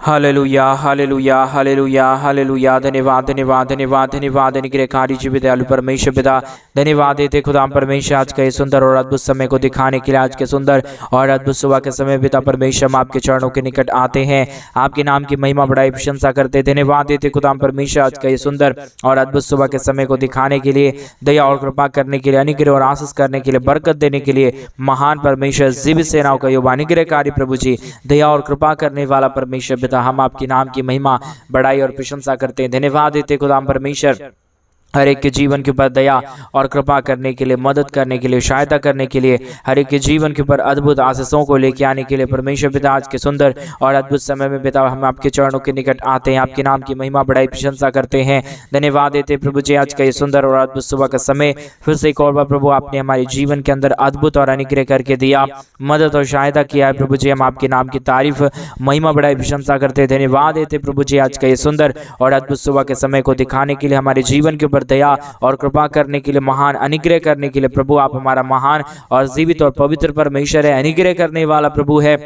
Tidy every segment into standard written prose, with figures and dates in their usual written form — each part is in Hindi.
Hallelujah hallelujah hallelujah hallelujah. धन्यवाद धन्यवाद धन्यवाद धन्यवाद अनुग्रहकारी जीवित दयालु परमेश्वर पिता, धन्यवाद देते खुदा परमेश्वर आज के सुंदर और अद्भुत समय को दिखाने के लिए, आज के सुंदर और अद्भुत सुबह के समय पिता परमेश्वर हम आपके चरणों के निकट आते हैं, आपके नाम की महिमा बढ़ाई प्रशंसा करते। धन्यवाद देते खुदा परमेश्वर आज का ये सुंदर और अद्भुत सुबह के समय को दिखाने के लिए, दया और कृपा करने के लिए, अनुग्रह और आशीष करने के लिए, बरकत देने के लिए महान परमेश्वर जीवित सेनाओं का युवा अनुग्रहकारी प्रभु जी, दया और कृपा करने वाला परमेश्वर पिता, हम आपके नाम की महिमा बढ़ाई और प्रशंसा करते हैं। धन्यवाद देते खुदा परमेश्वर हर एक के जीवन के ऊपर दया और कृपा करने के लिए, मदद करने के लिए, सहायता करने के लिए, हर एक के जीवन के ऊपर अद्भुत आशीषों को लेके आने के लिए परमेश्वर पिता आज के सुंदर और अद्भुत समय में पिता हम आपके चरणों के निकट आते हैं, आपके नाम की महिमा बढ़ाई प्रशंसा करते हैं। धन्यवाद देते प्रभु जी आज का ये सुंदर और अद्भुत सुबह का समय फिर से एक और बार प्रभु आपने हमारे जीवन के अंदर अद्भुत और अनुग्रह करके दिया, मदद और सहायता किया है प्रभु जी, हम आपके नाम की तारीफ महिमा बढ़ाई प्रशंसा करते हैं। धन्यवाद देते प्रभु जी आज का ये सुंदर और अद्भुत सुबह के समय को दिखाने के लिए, हमारे जीवन के ऊपर दया और कृपा करने के लिए, महान अनुग्रह करने के लिए प्रभु आप हमारा महान और जीवित और पवित्र परमेश्वर है, अनुग्रह करने वाला प्रभु है।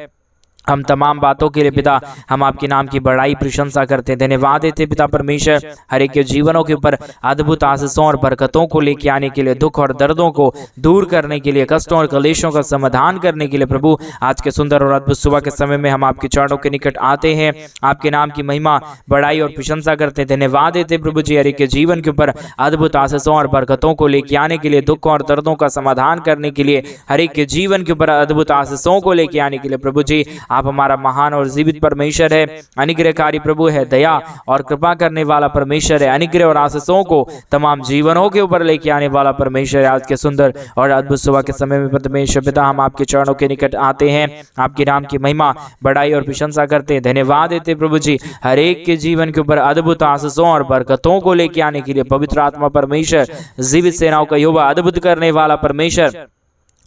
हम तमाम बातों के लिए पिता हम आपके नाम की बड़ाई प्रशंसा करते हैं। धन्यवाद देते पिता परमेश्वर हर एक के जीवनों के ऊपर अद्भुत आशीषों और बरकतों को लेके आने के लिए, दुख और दर्दों को दूर करने के लिए, कष्टों और क्लेशों का समाधान करने के लिए प्रभु आज के सुंदर और अद्भुत सुबह के समय में हम आपके चरणों के निकट आते हैं, आपके नाम की महिमा बड़ाई और प्रशंसा करते हैं। धन्यवाद देते प्रभु जी हर एक के जीवन के ऊपर अद्भुत आशीषों और बरकतों को लेके आने के लिए, दुख और दर्दों का समाधान करने के लिए, हर एक के जीवन के ऊपर अद्भुत आशीषों को लेके आने के लिए प्रभु जी आप हमारा महान और जीवित परमेश्वर है, अनुग्रहकारी प्रभु है, दया और कृपा करने वाला परमेश्वर है, अनुग्रह और आशीषों को तमाम जीवनों के ऊपर लेके आने वाला परमेश्वर है। आज के सुंदर और अद्भुत सुबह के समय में परमेश्वर पिता हम आपके चरणों के निकट आते हैं, आपके नाम की महिमा बड़ाई और प्रशंसा करते हैं। धन्यवाद देते प्रभु जी हर एक के जीवन के ऊपर अद्भुत आशीषों और बरकतों को लेके आने के लिए, पवित्र आत्मा परमेश्वर जीवित सेनाओं का युवा, अद्भुत करने वाला परमेश्वर,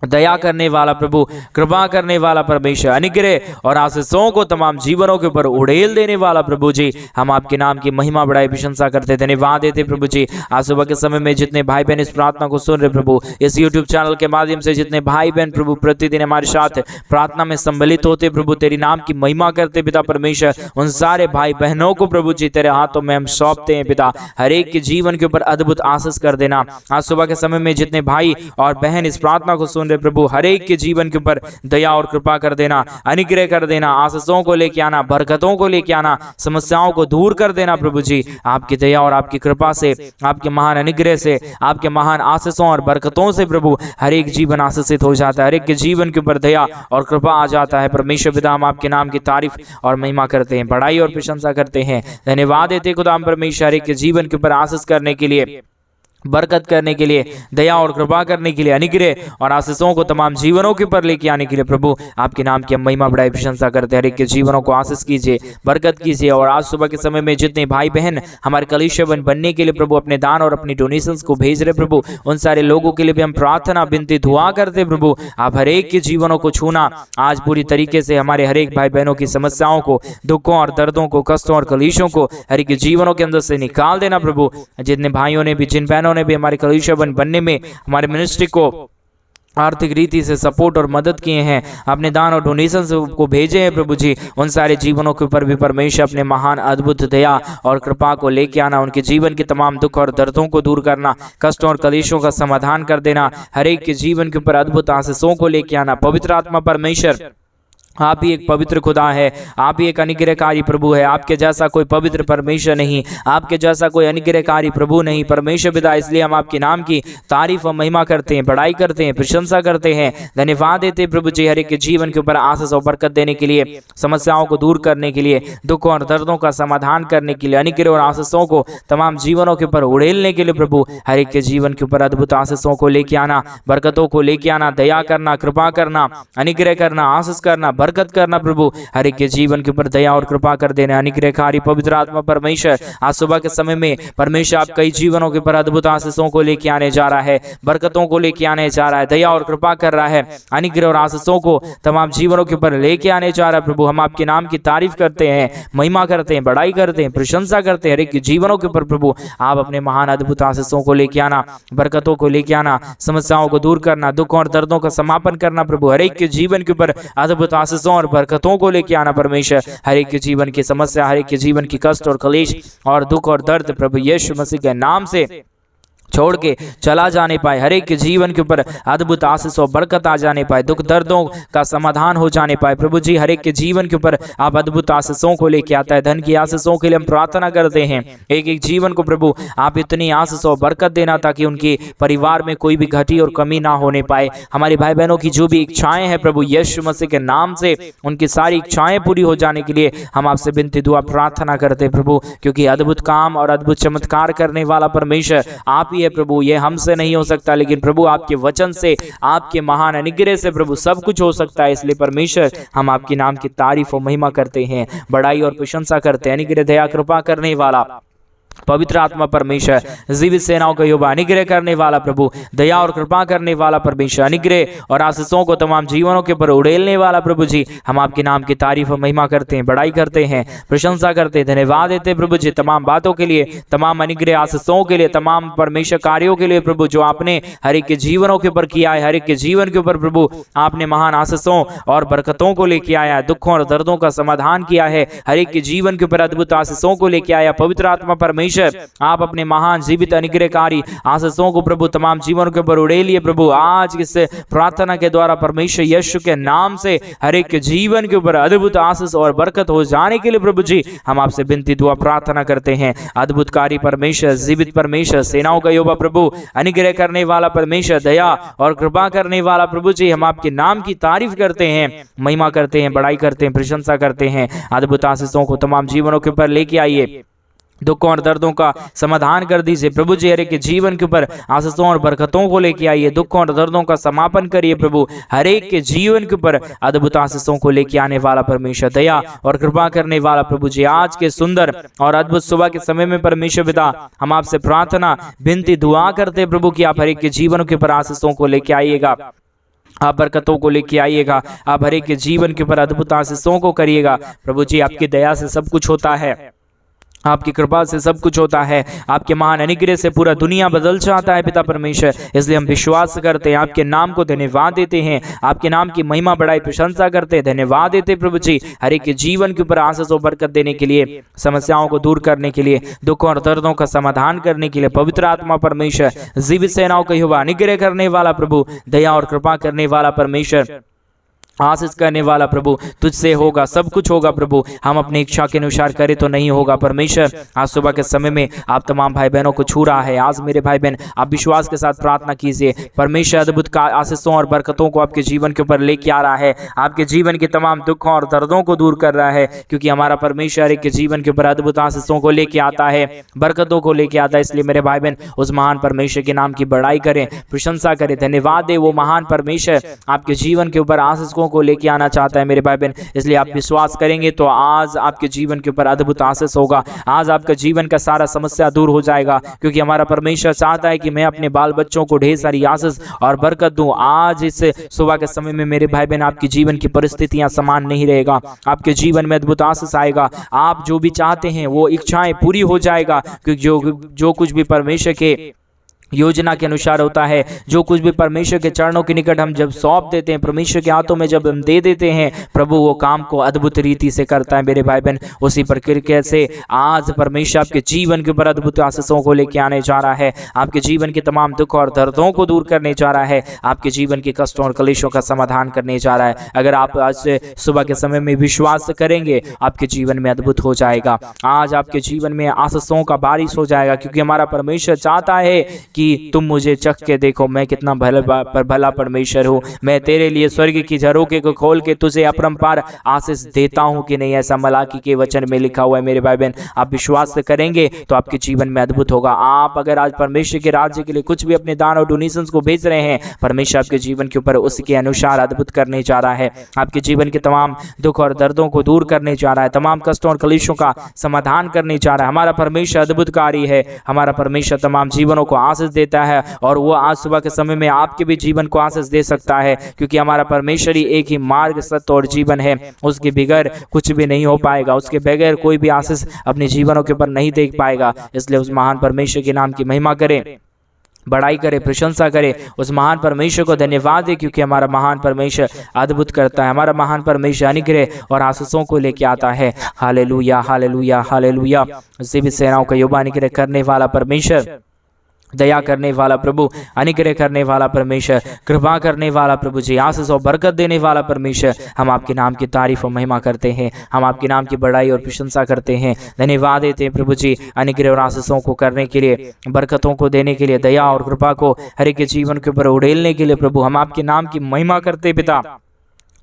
दया करने वाला प्रभु, कृपा करने वाला परमेश्वर, अनुग्रह और आशीषों को तमाम जीवनों के ऊपर उड़ेल देने वाला प्रभु जी हम आपके नाम की महिमा बढ़ाई प्रशंसा करते। धन्यवाद देते प्रभु जी आज सुबह के समय में जितने भाई बहन इस प्रार्थना को सुन रहे प्रभु, इस यूट्यूब चैनल के माध्यम से जितने भाई बहन प्रभु प्रतिदिन हमारे साथ प्रार्थना में सम्मिलित होते प्रभु, तेरी नाम की महिमा करते पिता परमेश्वर, उन सारे भाई बहनों को प्रभु जी तेरे हाथों में हम सौंपते हैं पिता, हर एक के जीवन के ऊपर अद्भुत आशीष कर देना। आज सुबह के समय में जितने भाई और बहन इस प्रार्थना को सुन प्रभु, हर एक के जीवन के ऊपर दया और कृपा कर देना, अनुग्रह कर देना, आशीषों को लेके आना, बरकतों को लेके आना, समस्याओं को दूर कर देना प्रभु जी आपकी दया और आपकी कृपा से, आपके महान अनुग्रह से, आपके महान आशीषों और बरकतों से प्रभु हर एक जीवन आशीषित हो जाता है, हर एक के जीवन के ऊपर दया और कृपा आ जाता है। परमेश्वर पिता हम आपके नाम की तारीफ और महिमा करते हैं, बड़ाई और प्रशंसा करते हैं। धन्यवाद देते खुदा परमेश्वर हर एक के जीवन के ऊपर आशीष करने के लिए, बरकत करने के लिए, दया और कृपा करने के लिए, अनुग्रह और आशीषों को तमाम जीवनों के ऊपर लेके आने के लिए प्रभु आपके नाम की महिमा बढ़ाई प्रशंसा करते हैं। हर एक के जीवनों को आशीष कीजिए, बरकत कीजिए। और आज सुबह के समय में जितने भाई बहन हमारे कलीसिया बनने के लिए प्रभु अपने दान और अपनी डोनेशंस को भेज रहे प्रभु, उन सारे लोगों के लिए भी हम प्रार्थना विनती दुआ करते प्रभु, आप हर एक के जीवनों को छूना आज पूरी तरीके से, हमारे हर एक भाई बहनों की समस्याओं को, दुखों और दर्दों को, कष्टों और कलेशों को हर एक के जीवनों के अंदर से निकाल देना प्रभु। जितने भाइयों ने भी, जिन बहनों ने भी हमारे कलीसिया बनने में हमारे मिनिस्ट्री को आर्थिक रीति से सपोर्ट और मदद किए हैं, अपने दान और डोनेशन को भेजे हैं प्रभु जी, उन सारे जीवनों के ऊपर भी परमेश्वर अपने महान अद्भुत दया और कृपा को लेके आना, उनके जीवन के तमाम दुख और दर्दों को दूर करना, कष्टों और कलेशों का समाधान कर देना, हर एक के जीवन के ऊपर अद्भुत आशीषों को लेके आना। पवित्र आत्मा परमेश्वर आप ही एक पवित्र खुदा है, आप ही एक अनुग्रहकारी प्रभु है, आपके जैसा कोई पवित्र परमेश्वर नहीं, आपके जैसा कोई अनुग्रहकारी प्रभु नहीं परमेश्वर पिता। इसलिए हम आपके नाम की तारीफ और महिमा करते हैं, बड़ाई करते हैं, प्रशंसा करते हैं। धन्यवाद देते प्रभु जी हर एक के जीवन के ऊपर आशीष और बरकत देने के लिए, समस्याओं को दूर करने के लिए, दुखों और दर्दों का समाधान करने के लिए, अनुग्रह और आशीषों को तमाम जीवनों के ऊपर उड़ेलने के लिए प्रभु हर एक के जीवन के ऊपर अद्भुत आशीषों को लेके आना, बरकतों को लेके आना, दया करना, कृपा करना, अनुग्रह करना, आशीष करना, बरकत करना प्रभु हर एक के जीवन के ऊपर दया और कृपा कर देना। अनुग्रहकारी पवित्र आत्मा परमेश्वर आज सुबह के समय में परमेश्वर आप कई जीवनों के ऊपर अद्भुत आशीषों को लेके आने जा रहा है, बरकतों को लेके आने जा रहा है, दया और कृपा कर रहा है, अनुग्रह और आशीषों को तमाम जीवनों के ऊपर लेके आने जा रहा है प्रभु। हम आपके नाम की तारीफ करते हैं, महिमा करते हैं, बड़ाई करते हैं, प्रशंसा करते हैं। हर एक के जीवनों के ऊपर प्रभु आप अपने महान अद्भुत आशीषों को लेके आना, बरकतों को लेके आना, समस्याओं को दूर करना, दुखों और दर्दों का समापन करना प्रभु। हर एक के जीवन के ऊपर अद्भुत आशीषों और बरकतों को लेके आना परमेश्वर। हर एक के जीवन की समस्या, हर एक के जीवन की कष्ट और क्लेश और दुख और दर्द प्रभु यीशु मसीह के नाम से छोड़ के चला जाने पाए। हर एक के जीवन के ऊपर अद्भुत आशीष और बरकत आ जाने पाए, दुख दर्दों का समाधान हो जाने पाए। प्रभु जी हर एक के जीवन के ऊपर आप अद्भुत आशीषों को लेके आता है। धन की आशीषों के लिए हम प्रार्थना करते हैं। एक एक जीवन को प्रभु आप इतनी आशीष और बरकत देना ताकि उनके परिवार में कोई भी घटी और कमी ना होने पाए। हमारे भाई बहनों की जो भी इच्छाएं हैं प्रभु यीशु मसीह के नाम से उनकी सारी इच्छाएं पूरी हो जाने के लिए हम आपसे विनती दुआ प्रार्थना करते हैं प्रभु, क्योंकि अद्भुत काम और अद्भुत चमत्कार करने वाला परमेश्वर आप है प्रभु। ये हमसे नहीं हो सकता, लेकिन प्रभु आपके वचन से, आपके महान अनुग्रह से प्रभु सब कुछ हो सकता है। इसलिए परमेश्वर हम आपके नाम की तारीफ और महिमा करते हैं, बड़ाई और प्रशंसा करते हैं। अनुग्रह दया कृपा करने वाला पवित्र आत्मा परमेश्वर, जीवित सेनाओं का यहोवा, अनुग्रह करने वाला प्रभु, दया और कृपा करने वाला परमेश्वर, अनुग्रह और आशीषों को तमाम जीवनों के ऊपर उड़ेलने वाला प्रभु जी, हम आपके नाम की तारीफ और महिमा करते हैं, बड़ाई करते हैं, प्रशंसा करते हैं, धन्यवाद देते हैं प्रभु जी तमाम बातों के लिए, तमाम अनुग्रह आशीषों के लिए, तमाम परमेश्वर कार्यों के लिए प्रभु जो आपने हर एक के जीवनों के ऊपर किया है। हर एक के जीवन के ऊपर प्रभु आपने महान आशीषों और बरकतों को लेके आया है, दुखों और दर्दों का समाधान किया है। हर एक के जीवन के ऊपर अद्भुत आशीषों को लेके आया। पवित्र आत्मा परमेश्वर आप अपने महान जीवित अनुग्रहकारी आशीषों को प्रभु तमाम जीवनों के ऊपर उड़ेलिए प्रभु। आज इस प्रार्थना के द्वारा परमेश्वर यीशु के नाम से हर एक के जीवन के ऊपर अद्भुत आशीष और बरकत हो जाने के लिए प्रभु जी हम आपसे विनती दुआ प्रार्थना करते हैं। अद्भुतकारी परमेश्वर, जीवित परमेश्वर, सेनाओं का यहोवा प्रभु, अनुग्रह करने वाला परमेश्वर, दया और कृपा करने वाला प्रभु जी, हम आपके नाम की तारीफ करते हैं, महिमा करते हैं, बड़ाई करते हैं, प्रशंसा करते हैं। अद्भुत आशीषों को तमाम जीवनों के ऊपर लेके आइए, दुखों और दर्दों का समाधान कर दीजिए प्रभु जी। हर एक के जीवन के ऊपर आशीषों और बरकतों को लेके आइए, दुखों और दर्दों का समापन करिए प्रभु। हर एक के जीवन के ऊपर अद्भुत आशीषों को लेके आने वाला परमेश्वर, दया और कृपा करने वाला प्रभु जी, आज के सुंदर और अद्भुत सुबह के समय में परमेश्वर पिता हम आपसे प्रार्थना विनती दुआ करते प्रभु कि आप हर एक के जीवन के ऊपर आशीषों को लेके आइएगा, आप बरकतों को लेके आइएगा, आप हर एक के जीवन के ऊपर अद्भुत आशीषों को करिएगा प्रभु जी। आपकी दया से सब कुछ होता है, आपकी कृपा से सब कुछ होता है, आपके महान अनुग्रह से पूरा दुनिया बदल जाता है पिता परमेश्वर। इसलिए हम विश्वास करते हैं, आपके नाम को धन्यवाद देते हैं, आपके नाम की महिमा बढ़ाई प्रशंसा करते हैं, धन्यवाद देते प्रभु जी हर एक के जीवन के ऊपर आशीष और बरकत देने के लिए, समस्याओं को दूर करने के लिए, दुखों और दर्दों का समाधान करने के लिए। पवित्र आत्मा परमेश्वर, जीवित सेनाओं का यहोवा, अनुग्रह करने वाला प्रभु, दया और कृपा करने वाला परमेश्वर, आशीष करने वाला प्रभु, तुझसे होगा सब कुछ होगा प्रभु। हम अपनी इच्छा के अनुसार करें तो नहीं होगा परमेश्वर। आज सुबह के समय में आप तमाम भाई बहनों को छू रहा है। आज मेरे भाई बहन आप विश्वास के साथ प्रार्थना कीजिए, परमेश्वर अद्भुत का आशीषों और बरकतों को आपके जीवन के ऊपर लेके आ रहा है, आपके जीवन के तमाम दुखों और दर्दों को दूर कर रहा है, क्योंकि हमारा परमेश्वर एक के जीवन के ऊपर अद्भुत आशीषों को लेके आता है, बरकतों को लेके आता है। इसलिए मेरे भाई बहन उस महान परमेश्वर के नाम की बड़ाई करें, प्रशंसा करें, धन्यवाद दे। वो महान परमेश्वर आपके जीवन के ऊपर आशीषों को लेके आना चाहता है मेरे भाई बहन। इसलिए आप विश्वास करेंगे तो आज आपके जीवन के ऊपर अद्भुत आशीष होगा, आज आपका जीवन का सारा समस्या दूर हो जाएगा, क्योंकि हमारा परमेश्वर चाहता है कि मैं अपने बाल बच्चों को ढेर सारी आशीष और बरकत दूं। आज इस सुबह के समय में मेरे भाई बहन आपकी जीवन की परिस्थितियां समान नहीं रहेगा, आपके जीवन में अद्भुत आशीष आएगा। आप जो भी चाहते हैं वो इच्छाएं पूरी हो जाएगा, क्योंकि जो कुछ भी परमेश्वर के योजना के अनुसार होता है, जो कुछ भी परमेश्वर के चरणों के निकट हम जब सौंप देते हैं, परमेश्वर के हाथों में जब हम दे देते हैं, प्रभु वो काम को अद्भुत रीति से करता है मेरे भाई बहन। उसी प्रक्रिया से आज परमेश्वर आपके जीवन के ऊपर अद्भुत आशीषों को लेके आने जा रहा है, आपके जीवन के तमाम दुख और दर्दों को दूर करने जा रहा है, आपके जीवन के कष्टों और क्लेशों का समाधान करने जा रहा है। अगर आप आज से सुबह के समय में विश्वास करेंगे, आपके जीवन में अद्भुत हो जाएगा। आज आपके जीवन में आशीषों का बारिश हो जाएगा, क्योंकि हमारा परमेश्वर चाहता है कि तुम मुझे चख के देखो, मैं कितना भला परमेश्वर हूँ, मैं तेरे लिए स्वर्ग की झरोखे को खोल के तुझे अपरंपार आशीष देता हूँ कि नहीं। ऐसा मलाकी के वचन में लिखा हुआ है मेरे भाई बहन। आप विश्वास करेंगे तो आपके जीवन में अद्भुत होगा। आप अगर आज परमेश्वर के राज्य के लिए कुछ भी अपने दान और डोनेशंस को भेज रहे हैं, परमेश्वर आपके जीवन के ऊपर उसके अनुसार अद्भुत करने जा रहा है, आपके जीवन के तमाम दुख और दर्दों को दूर करने जा रहा है, तमाम कष्टों और क्लेशों का समाधान करने जा रहा है। हमारा परमेश्वर अद्भुतकारी है, हमारा परमेश्वर तमाम जीवनों को आशीष देता है, और वो आज सुबह के समय में आपके भी जीवन को आशीष दे सकता है, क्योंकि हमारा परमेश्वर ही एक ही मार्ग, सत्य और जीवन है। उसके बगैर कुछ भी नहीं हो पाएगा, उसके बगैर कोई भी आशीष अपने जीवनों के ऊपर नहीं देख पाएगा। इसलिए उस महान परमेश्वर के नाम की महिमा करें, बड़ाई करे, प्रशंसा करे उस महान परमेश्वर को। धन्यवाद है क्योंकि हमारा महान परमेश्वर अद्भुत करता है, हमारा महान परमेश्वर अनुग्रह और आशीषों को लेके आता है। Hallelujah, hallelujah, hallelujah. भी सेनाओं का यहोवा अनुग्रह करने वाला परमेश्वर, दया करने वाला प्रभु, अनुग्रह करने वाला परमेश्वर, कृपा करने वाला प्रभु जी, आशीष और बरकत देने वाला परमेश्वर, हम आपके नाम की तारीफ और महिमा करते हैं, हम आपके नाम की बड़ाई और प्रशंसा करते हैं। धन्यवाद देते हैं प्रभु जी अनुग्रह और आशीषों को करने के लिए, बरकतों को देने के लिए, दया और कृपा को हर एक के जीवन के ऊपर उड़ेलने के लिए प्रभु हम आपके नाम की महिमा करते पिता,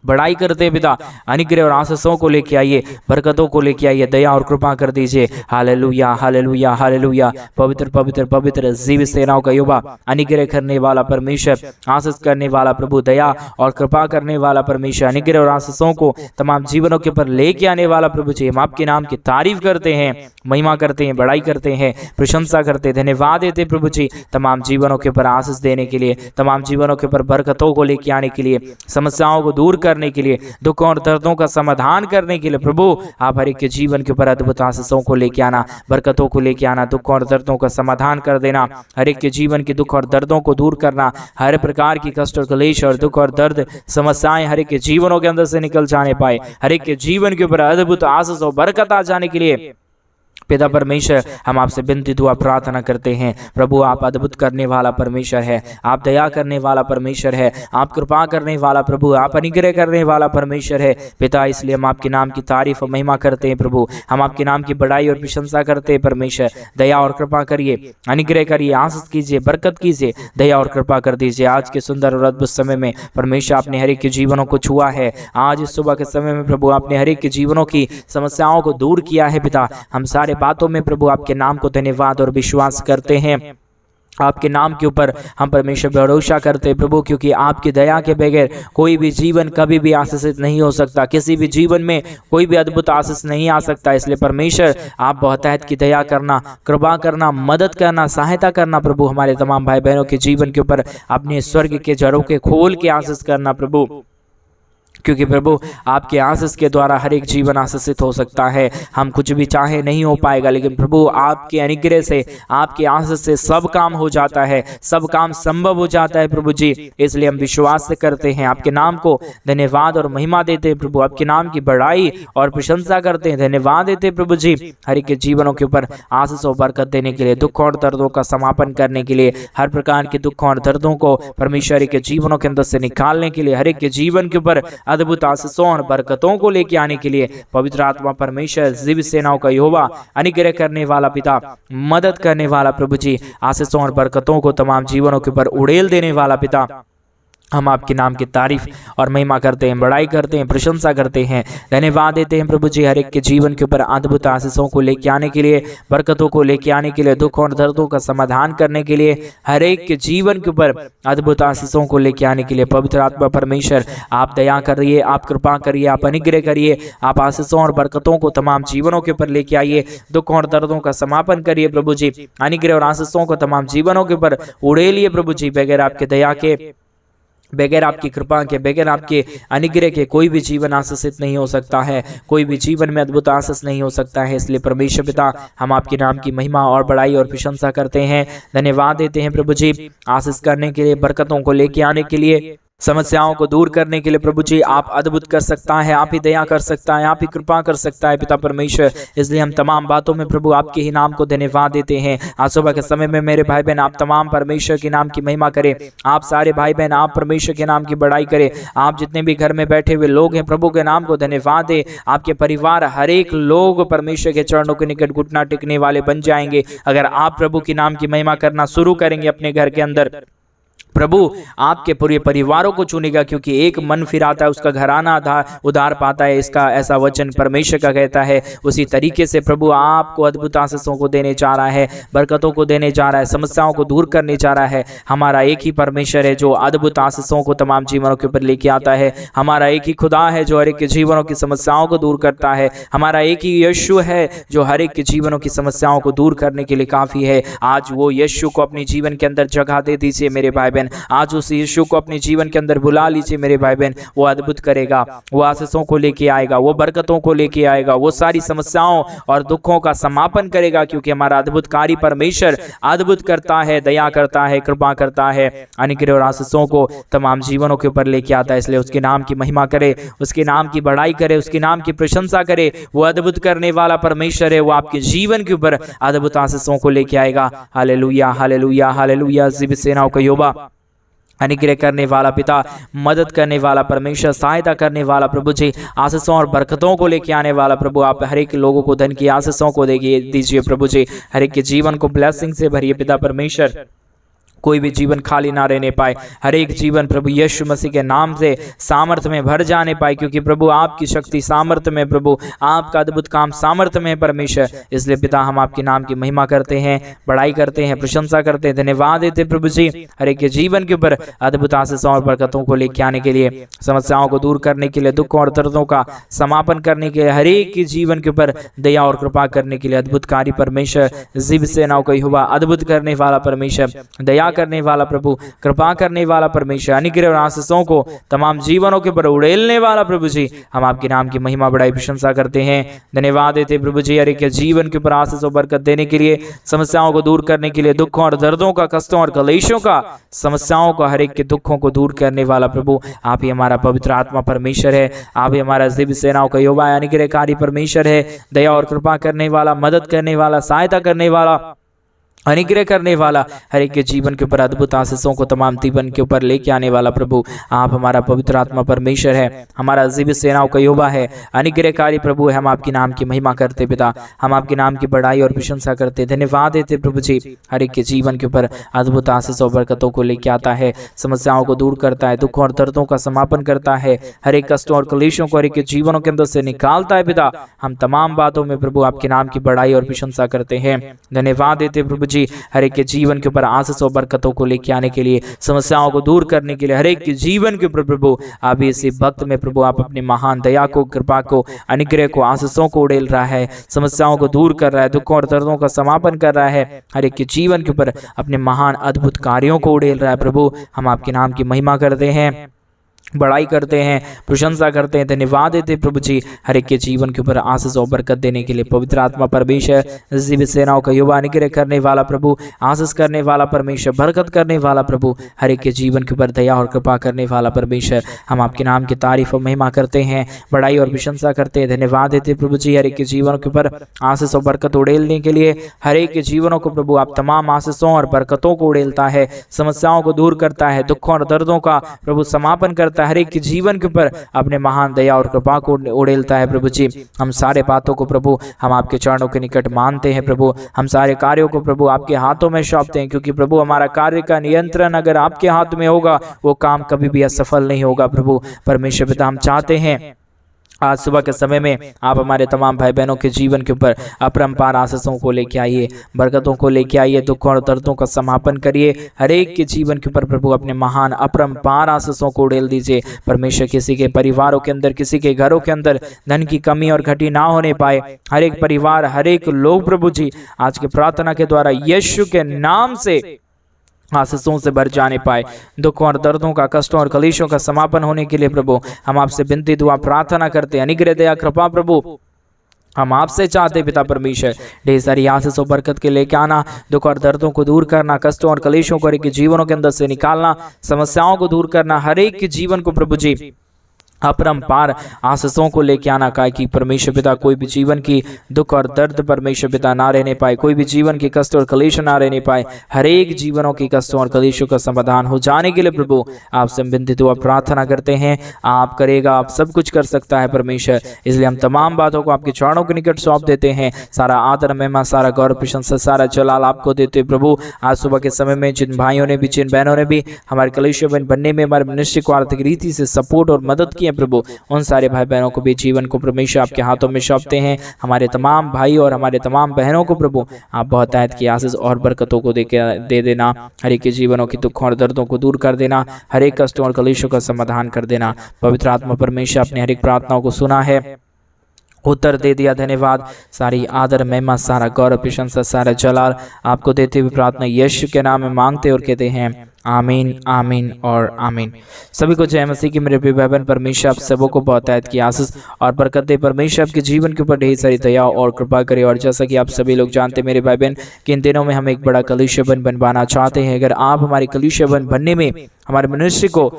बड़ाई करते पिता। अनुग्रह और आशीषों को लेके आइए, बरकतों को लेके आइए, दया और कृपा कर दीजिए। Hallelujah, hallelujah, hallelujah. पवित्र पवित्र पवित्र जीवित सेनाओं का यहोवा, अनुग्रह करने वाला परमेश्वर, आशीष करने वाला प्रभु, दया और कृपा करने वाला परमेश्वर, अनुग्रह और आशीषों को तमाम जीवनों के ऊपर लेके आने वाला प्रभु जी, हम आपके नाम की तारीफ करते हैं, महिमा करते हैं, बड़ाई करते हैं, प्रशंसा करते हैं। धन्यवाद देते प्रभु जी तमाम जीवनों के ऊपर आशीष देने के लिए, तमाम जीवनों के ऊपर बरकतों को लेके आने के लिए, समस्याओं को दूर करने के लिए, दुखों और दर्दों का समाधान करने के लिए प्रभु आप हर एक के जीवन के ऊपर अद्भुत आशीषों को लेके आना, बरकतों को लेके आना, दुखों और दर्दों का समाधान कर देना, हर एक के जीवन के दुख और दर्दों को दूर करना, हर प्रकार की कष्ट और क्लेश और दुख और दर्द समस्याएं हर एक के जीवनों के अंदर से निकल जाने पाए, हर एक के जीवन के ऊपर अद्भुत आशीष और बरकत आ जाने के लिए पिता परमेश्वर हम आपसे विनती दुआ प्रार्थना करते हैं। प्रभु आप अद्भुत करने वाला परमेश्वर है, आप दया करने वाला परमेश्वर है, आप कृपा करने वाला प्रभु, आप अनुग्रह करने वाला परमेश्वर है पिता। इसलिए हम आपके नाम की तारीफ और महिमा करते हैं प्रभु, हम आपके नाम की बड़ाई और प्रशंसा करते हैं परमेश्वर। दया और कृपा करिए, अनुग्रह करिए, आशीष कीजिए, बरकत कीजिए, दया और कृपा कर दीजिए। आज के सुंदर और अद्भुत समय में परमेश्वर आपने हर एक के जीवनों को छुआ है। आज इस सुबह के समय में प्रभु आपने हर एक के जीवनों की समस्याओं को दूर किया है पिता। हम सारे बातों में प्रभु आपके नाम को धन्यवाद और विश्वास करते हैं, आपके नाम के ऊपर हम परमेश्वर भरोसा करते हैं प्रभु, क्योंकि आपकी दया के बगैर कोई भी जीवन कभी भी आशीषित नहीं हो सकता, किसी भी जीवन में कोई भी अद्भुत आशीष नहीं आ सकता। इसलिए परमेश्वर आप बहुतायत की दया करना, कृपा करना, मदद करना, सहायता करना प्रभु, हमारे तमाम भाई बहनों के जीवन के ऊपर अपने स्वर्ग के जड़ों के खोल के आशीष करना प्रभु, क्योंकि प्रभु आपके आशीष के द्वारा हर एक जीवन आशीषित हो सकता है। हम कुछ भी चाहे नहीं हो पाएगा, लेकिन प्रभु आपके अनुग्रह से, आपके आशीष से सब काम हो जाता है, सब काम संभव हो जाता है प्रभु जी। इसलिए हम विश्वास से करते हैं, आपके नाम को धन्यवाद और महिमा देते हैं प्रभु, आपके नाम की बड़ाई और प्रशंसा करते हैं। धन्यवाद देते हैं प्रभु जी हर एक के जीवनों के ऊपर आशीष और बरकत देने के लिए, दुख और दर्दों का समापन करने के लिए, हर प्रकार के दुखों और दर्दों को परमेश्वर के जीवनों के अंदर से निकालने के लिए, हर एक के जीवन के ऊपर अद्भुत आशीषों और बरकतों को लेके आने के लिए पवित्र आत्मा परमेश्वर जीवित सेनाओं का यहोवा, अनुग्रह करने वाला पिता, मदद करने वाला प्रभु जी, आशीषों और बरकतों को तमाम जीवनों के ऊपर उड़ेल देने वाला पिता, हम आपके नाम की तारीफ और महिमा करते हैं, बड़ाई करते हैं, प्रशंसा करते हैं। धन्यवाद देते हैं प्रभु जी हर एक के जीवन के ऊपर अद्भुत आशीषों को लेके आने के लिए, बरकतों को लेके आने के लिए, दुख और दर्दों का समाधान करने के लिए, हर एक के जीवन के ऊपर अद्भुत आशीषों को लेके आने के लिए पवित्र आत्मा परमेश्वर आप दया करिए, आप कृपा करिए, आप अनुग्रह करिए, आप आशीषों और बरकतों को तमाम जीवनों के ऊपर लेके आइए, दुख और दर्दों का समापन करिए प्रभु जी, अनुग्रह और आशीषों को तमाम जीवनों के ऊपर उड़ेलिए प्रभु जी। बगैर आपके दया के, बगैर आपकी कृपा के, बगैर आपके अनुग्रह के कोई भी जीवन आशीषित नहीं हो सकता है, कोई भी जीवन में अद्भुत आशीष नहीं हो सकता है। इसलिए परमेश्वर पिता हम आपके नाम की महिमा और बड़ाई और प्रशंसा करते हैं, धन्यवाद देते हैं प्रभु जी आशीष करने के लिए, बरकतों को लेके आने के लिए, समस्याओं को दूर करने के लिए प्रभु जी आप अद्भुत कर सकता है, आप ही दया कर सकता है, आप ही कृपा कर सकता है पिता परमेश्वर। इसलिए हम तमाम बातों में प्रभु आपके ही नाम को धन्यवाद देते हैं। आज सुबह के समय में मेरे भाई बहन आप तमाम परमेश्वर के नाम की महिमा करें, आप सारे भाई बहन आप परमेश्वर के नाम की बड़ाई करें, आप जितने भी घर में बैठे हुए लोग हैं प्रभु के नाम को धन्यवाद दें। आपके परिवार हर एक लोग परमेश्वर के चरणों के निकट घुटना टेकने वाले बन जाएंगे अगर आप प्रभु के नाम की महिमा करना शुरू करेंगे अपने घर के अंदर। प्रभु आपके पूरे परिवारों को चुनेगा, क्योंकि एक मन फिराता है उसका घराना उधार पाता है, इसका ऐसा वचन परमेश्वर का कहता है। उसी तरीके से प्रभु आपको अद्भुत आशीषों को देने जा रहा है, बरकतों को देने जा रहा है, समस्याओं को दूर करने जा रहा है। हमारा एक ही परमेश्वर है जो अद्भुत आशीषों को तमाम जीवनों के ऊपर लेके आता है। हमारा एक ही खुदा है जो हर एक के जीवनों की समस्याओं को दूर करता है। हमारा एक ही यीशु है जो हर एक के जीवनों की समस्याओं को दूर करने के लिए काफी है। आज वो यीशु को अपने जीवन के अंदर जगह दे दीजिए मेरे भाई भाई बहन। आज उस यीशु को अपने जीवन के अंदर बुला लीजिए मेरे भाई बहन। वो अद्भुत करेगा, वो आशीषों को लेके आएगा, वो बरकतों को लेके आएगा, वो सारी समस्याओं और दुखों का समापन करेगा, क्योंकि हमारा अद्भुतकारी परमेश्वर अद्भुत करता है, दया करता है, कृपा करता है, अनुग्रह और आशीषों को तमाम जीवनों के ऊपर लेके आता है। इसलिए उसके नाम की महिमा करे, उसके नाम की बढ़ाई करे, उसके नाम की प्रशंसा करे। वो अद्भुत करने वाला परमेश्वर है, वो आपके जीवन के ऊपर अद्भुत आशीषों को लेके आएगा। Hallelujah, hallelujah, hallelujah. ज़िब सेनाओं का यहोवा, अनुग्रह करने वाला पिता, मदद करने वाला परमेश्वर, सहायता करने वाला प्रभु जी, आशीषों और बरकतों को लेके आने वाला प्रभु, आप हर एक लोगों को धन की आशीषों को दीजिए प्रभु जी। हर एक के जीवन को ब्लेसिंग से भरिए पिता परमेश्वर। कोई भी जीवन खाली ना रहने पाए, हर एक जीवन प्रभु यीशु मसीह के नाम से सामर्थ्य में भर जाने पाए, क्योंकि प्रभु आपकी शक्ति सामर्थ्य में, प्रभु आपका अद्भुत काम सामर्थ्य में परमेश्वर। इसलिए पिता हम आपके नाम की महिमा करते हैं, बड़ाई करते हैं, प्रशंसा करते हैं, धन्यवाद देते प्रभु जी। हर एक के जीवन के ऊपर अद्भुत आशीषों और बरकतों को लेके आने के लिए, समस्याओं को दूर करने के लिए, दुखों और दर्दों का समापन करने के लिए, हर एक के जीवन के ऊपर दया और कृपा करने के लिए अद्भुतकारी परमेश्वर, ज़िब सेनाओं का यहोवा, अद्भुत करने वाला परमेश्वर, दया करने वाला प्रभु, कृपा करने वाला परमेश्वर, अनुग्रह और आशीषों को तमाम जीवनों के ऊपर उड़ेलने वाला प्रभु जी, हम आपके नाम की महिमा बड़ाई प्रशंसा करते हैं, धन्यवाद देते प्रभु जी। हर एक के जीवन के ऊपर आशीष और बरकत देने के लिए, समस्याओं को दूर करने के लिए, दुखों और दर्दों का, कष्टों और कलेशों का, समस्याओं का, हर एक के दुखों को दूर करने वाला प्रभु, आप ही हमारा पवित्र आत्मा परमेश्वर है। आप ही हमारा ज़िब सेनाओं का यहोवा, अनुग्रहकारी परमेश्वर है, दया और कृपा करने वाला, मदद करने वाला, सहायता करने वाला, अनुग्रह करने वाला, हर एक के जीवन के ऊपर अद्भुत आशीषों को तमाम जीवन के ऊपर लेके आने वाला प्रभु, आप हमारा पवित्र आत्मा परमेश्वर है, हमारा ज़िब सेनाओं का यहोवा है, अनुग्रहकारी प्रभु है। हम आपके नाम की महिमा करते पिता, हम आपके नाम की बढ़ाई और प्रशंसा करते, धन्यवाद देते प्रभु जी। हर एक के जीवन के ऊपर अद्भुत आशीष और बरकतों को लेके आता है, समस्याओं को दूर करता है, दुखों और दर्दों का समापन करता है, हर एक कष्टों और कलेशों को हर एक के जीवनों के अंदर से निकालता है पिता। हम तमाम बातों में प्रभु आपके नाम की बढ़ाई और प्रशंसा करते हैं, धन्यवाद देते प्रभु जी। हर एक के जीवन के ऊपर आशीष और बरकतों को लेके आने के लिए, समस्याओं को दूर करने के लिए, हर एक के जीवन के ऊपर प्रभु आप इसी वक्त में प्रभु आप अपनी महान दया को, कृपा को, अनुग्रह को, आशीषों को उड़ेल रहा है, समस्याओं को दूर कर रहा है, दुखों और दर्दों का समापन कर रहा है, हर एक के जीवन के ऊपर अपने महान अद्भुत कार्यों को उड़ेल रहा है प्रभु। हम आपके नाम की महिमा करते हैं, बड़ाई करते हैं, प्रशंसा करते हैं, धन्यवाद देते प्रभु जी। हर एक के जीवन के ऊपर आशीष और बरकत देने के लिए पवित्र आत्मा परमेश्वर, ज़िब सेनाओं का यहोवा, अनुग्रह करने वाला प्रभु, आशीष करने वाला परमेश्वर, बरकत करने वाला प्रभु, हर एक के जीवन के ऊपर दया और कृपा करने वाला परमेश्वर, हम आपके नाम की तारीफ और महिमा करते हैं, बड़ाई और प्रशंसा करते हैं, धन्यवाद देते प्रभु जी। हर एक के जीवन के ऊपर आशीष और बरकत उड़ेलने के लिए, हर एक के जीवनों को प्रभु आप तमाम आशीषों और बरकतों को उड़ेलता है, समस्याओं को दूर करता है, दुखों और दर्दों का प्रभु समापन करता है, हर एक के जीवन के ऊपर अपने महान दया और कृपा को उड़ेलता है प्रभु जी। हम सारे बातों को प्रभु हम आपके चरणों के निकट मानते हैं प्रभु, हम सारे कार्यों को प्रभु आपके हाथों में सौंपते हैं, क्योंकि प्रभु हमारा कार्य का नियंत्रण अगर आपके हाथ में होगा, वो काम कभी भी असफल नहीं होगा प्रभु परमेश्वर पिता। हम चाहते हैं आज सुबह के समय में आप हमारे तमाम भाई बहनों के जीवन के ऊपर अपरंपार आशीषों को लेके आइए, बरकतों को लेके आइए, दुखों और दर्दों का समापन करिए, हर एक के जीवन के ऊपर प्रभु अपने महान अपरंपार आशीषों को उड़ेल दीजिए परमेश्वर। किसी के परिवारों के अंदर, किसी के घरों के अंदर धन की कमी और घटी ना होने पाए, हर एक परिवार, हर एक लोग प्रभु जी आज की प्रार्थना के द्वारा यीशु के नाम से आशीषों से भर जाने पाए, दुखों और दर्दों का, कष्टों और कलेशों का समापन होने के लिए प्रभु हम आपसे विनती दुआ प्रार्थना करते हैं। अनुग्रह दया कृपा प्रभु हम आपसे चाहते पिता परमेश्वर, ढेर सारी आशीष और बरकत के लेके आना, दुख और दर्दों को दूर करना, कष्टों और कलेशों को हर एक के जीवनों के अंदर से निकालना, समस्याओं को दूर करना, हर एक के जीवन को प्रभु जी अपरंपार आशीषों को लेके आना। का कि परमेश्वर पिता कोई भी जीवन की दुख और दर्द परमेश्वर पिता ना रहने पाए, कोई भी जीवन की कष्ट और कलेश ना रहने पाए, हर एक जीवनों की कष्टों और कलेशों का समाधान हो जाने के लिए प्रभु आपसे विनती दुआ प्रार्थना करते हैं। आप करेगा, आप सब कुछ कर सकता है परमेश्वर, इसलिए हम तमाम बातों को आपके चरणों के निकट सौंप देते हैं। सारा आदर महिमा, सारा गौरव प्रशंसा, सारा जलाल आपको देते प्रभु। आज सुबह के समय में जिन भाइयों ने भी, जिन बहनों ने भी हमारे कलेशों बहन बनने में हमारे मनुष्य को आर्थिक रीति से सपोर्ट और मदद की प्रभु, उन सारे भाई बहनों को भी जीवन को परमेश्वर आपके हाथों में सौंपते हैं। हमारे तमाम भाई और हमारे तमाम बहनों को प्रभु आप बहुत आयत की आशीष और बरकतों को दे देना, हर एक के जीवनों की दुखों और दर्दों को दूर कर देना, हर एक कष्टों और कलेशों का समाधान कर देना। पवित्र आत्मा परमेश्वर अपने हर एक प्रार्थनाओं को सुना है उत्तर दे दिया। धन्यवाद। सारी आदर, महिमा, सारा गौरव, प्रशंसा, सारा जलाल आपको देते हुए प्रार्थना यीशु के नाम में मांगते और कहते हैं आमीन, आमीन और आमीन। सभी को जय मसीह की। मेरे प्रिय भाई बहन, परमेश्वर आप सबों को बहुतायत की आशीष और बरकत दे। परमेश्वर आपके जीवन के ऊपर ढेर सारी दया और कृपा करे। और जैसा कि आप सभी लोग जानते हैं मेरे भाई बहन कि इन दिनों में हम एक बड़ा कलीसिया बनवाना चाहते हैं। अगर आप हमारे कलीसिया बनने में हमारे मनुष्य को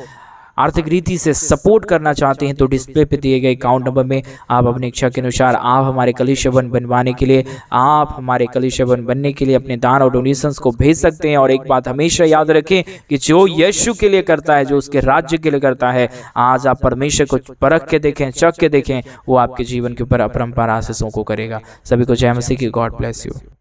आर्थिक रीति से सपोर्ट करना चाहते हैं तो डिस्प्ले पे दिए गए अकाउंट नंबर में आप अपनी इच्छा के अनुसार आप हमारे कलीसिया बनवाने के लिए, आप हमारे कलीसिया बनने के लिए अपने दान और डोनेशंस को भेज सकते हैं। और एक बात हमेशा याद रखें कि जो यीशु के लिए करता है, जो उसके राज्य के लिए करता है, आज आप परमेश्वर को परख के देखें, चख के देखें, वो आपके जीवन के ऊपर अपरंपार आशीषों को करेगा। सभी को जय मसीह की। God bless you.